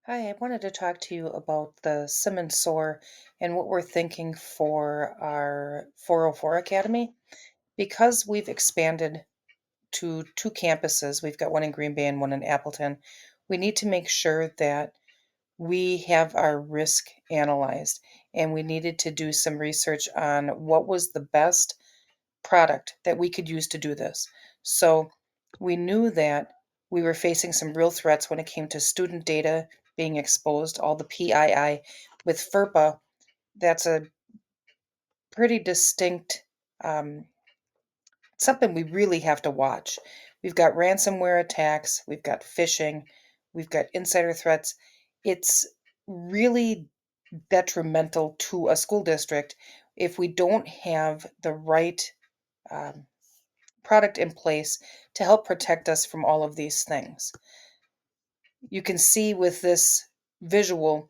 Hi, I wanted to talk to you about the Siem and Soar and what we're thinking for our 404 Academy. Because we've expanded to two campuses, we've got one in Green Bay and one in Appleton, we need to make sure that we have our risk analyzed. And we needed to do some research on what was the best product that we could use to do this. So we knew that we were facing some real threats when it came to student data being exposed, all the PII. With FERPA, that's a pretty distinct something we really have to watch. We've got ransomware attacks, we've got phishing, we've got insider threats. It's really detrimental to a school district if we don't have the right um, product in place to help protect us from all of these things. You can see with this visual,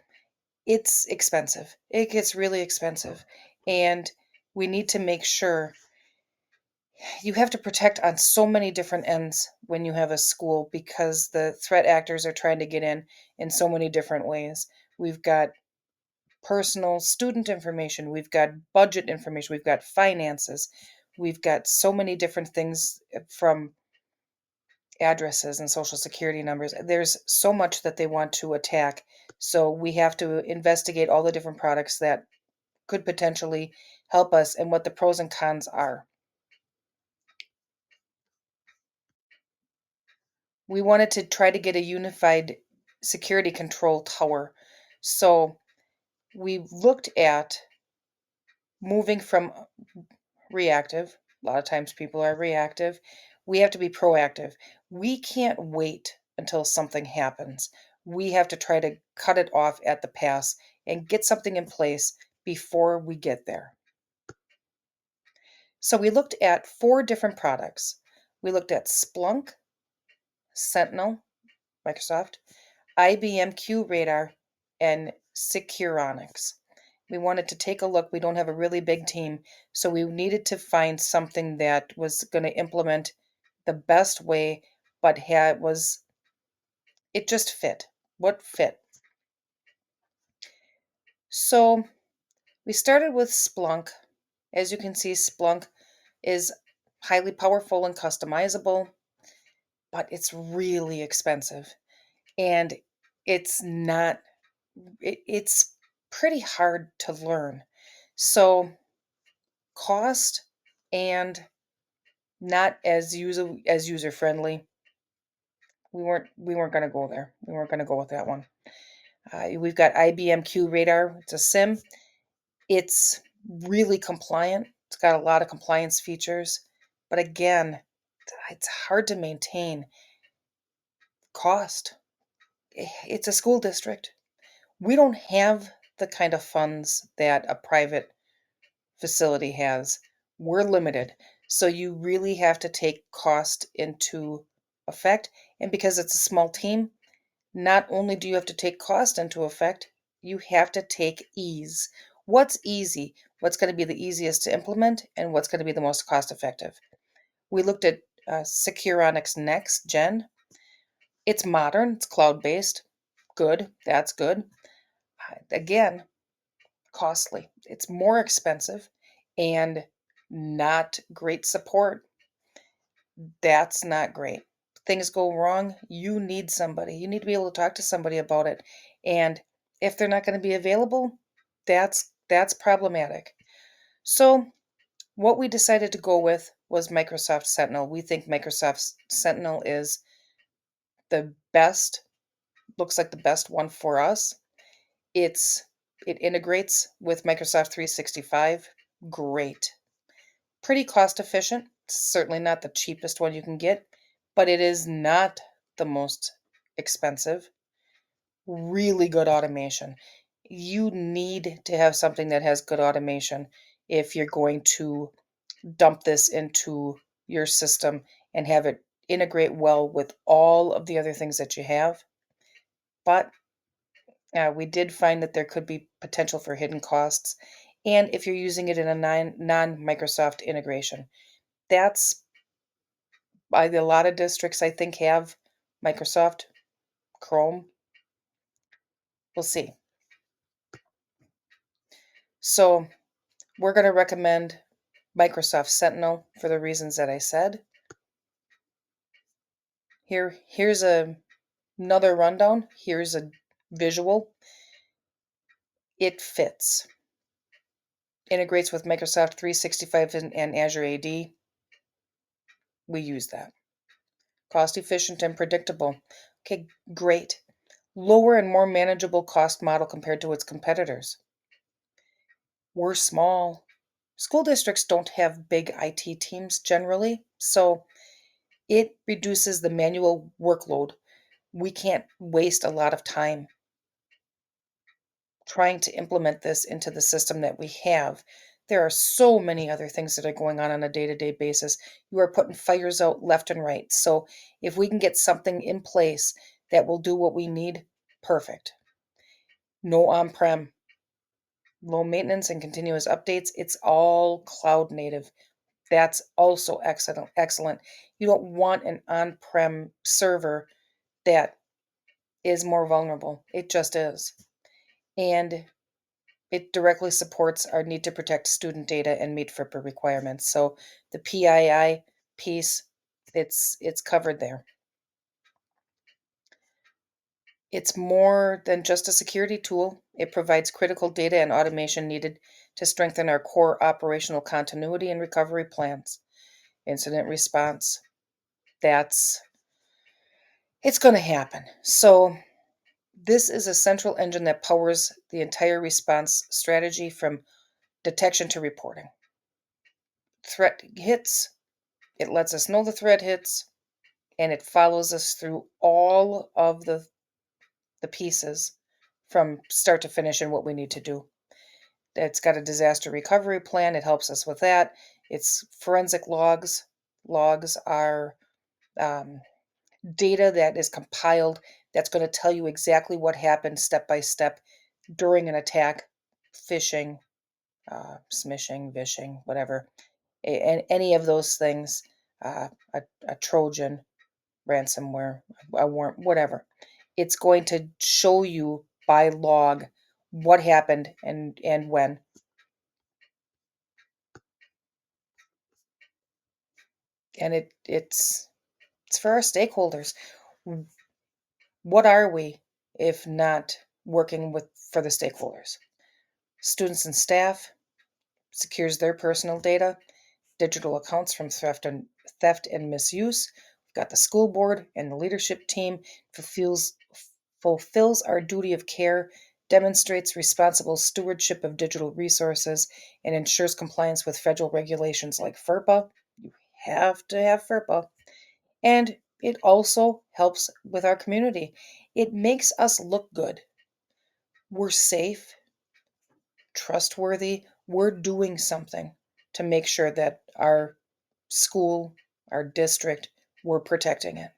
it's expensive. It gets really expensive. And we need to make sure you have to protect on so many different ends when you have a school because the threat actors are trying to get in so many different ways. We've got personal student information, we've got budget information, we've got finances, we've got so many different things from addresses and social security numbers. There's so much that they want to attack. So we have to investigate all the different products that could potentially help us and what the pros and cons are. We wanted to try to get a unified security control tower. So we looked at moving from reactive. A lot of times people are reactive. We have to be proactive. We can't wait until something happens. We have to try to cut it off at the pass and get something in place before we get there. So we looked at four different products. We looked at Splunk, Sentinel, Microsoft, IBM Q Radar, and Securonics. We wanted to take a look. We don't have a really big team, so we needed to find something that was going to implement the best way, but had was it just fit. What fit? So we started with Splunk. As you can see, Splunk is highly powerful and customizable, but it's really expensive. And it's not it's pretty hard to learn. So cost and not as user friendly. We weren't going to go there. We weren't going to go with that one. We've got IBM Q Radar. It's a SIM. It's really compliant. It's got a lot of compliance features, but again, it's hard to maintain. Cost. It's a school district. We don't have the kind of funds that a private facility has. We're limited. So you really have to take cost into effect. And because it's a small team, not only do you have to take cost into effect, you have to take ease. What's easy? What's going to be the easiest to implement and what's going to be the most cost effective? We looked at Securonics Next Gen. It's modern, it's cloud based. Good, that's good. Again, costly. It's more expensive and not great support. That's not great. Things go wrong, you need somebody. You need to be able to talk to somebody about it. And if they're not going to be available, that's problematic. So, what we decided to go with was Microsoft Sentinel. We think Microsoft Sentinel is the best, looks like the best one for us. It's it integrates with Microsoft 365. Great. Pretty cost efficient. Certainly not the cheapest one you can get, but it is not the most expensive. Really good automation. You need to have something that has good automation if you're going to dump this into your system and have it integrate well with all of the other things that you have. But we did find that there could be potential for hidden costs. And if you're using it in a non Microsoft integration, that's a lot of districts I think have Microsoft Chrome. We'll see. So we're going to recommend Microsoft Sentinel for the reasons that I said. Here's another rundown. Here's a visual. It fits. Integrates with Microsoft 365 and Azure AD. We use that. Cost efficient and predictable. Okay, great. Lower and more manageable cost model compared to its competitors. We're small. School districts don't have big IT teams generally, so it reduces the manual workload. We can't waste a lot of time trying to implement this into the system that we have. There are so many other things that are going on a day-to-day basis. You are putting fires out left and right. So if we can get something in place that will do what we need, perfect. No on-prem, low maintenance and continuous updates. It's all cloud native. That's also excellent. You don't want an on-prem server that is more vulnerable. It just is. And it directly supports our need to protect student data and meet FIPA requirements. So the PII piece, it's covered there. It's more than just a security tool. It provides critical data and automation needed to strengthen our core operational continuity and recovery plans. Incident response, it's going to happen. So this is a central engine that powers the entire response strategy from detection to reporting. Threat hits, it lets us know the threat hits, and it follows us through all of the pieces from start to finish and what we need to do. It's got a disaster recovery plan. It helps us with that. It's forensic logs. Logs are data that is compiled that's going to tell you exactly what happened step by step during an attack, phishing, smishing, vishing, whatever, and any of those things, a Trojan, ransomware, a worm, whatever. It's going to show you by log what happened and when. And it's for our stakeholders. What are we if not working for the stakeholders? Students and staff, secures their personal data, digital accounts from theft and misuse. We've got the school board and the leadership team fulfills our duty of care, demonstrates responsible stewardship of digital resources, and ensures compliance with federal regulations like FERPA. You have to have FERPA. And it also helps with our community. It makes us look good. We're safe, trustworthy. We're doing something to make sure that our school, our district, we're protecting it.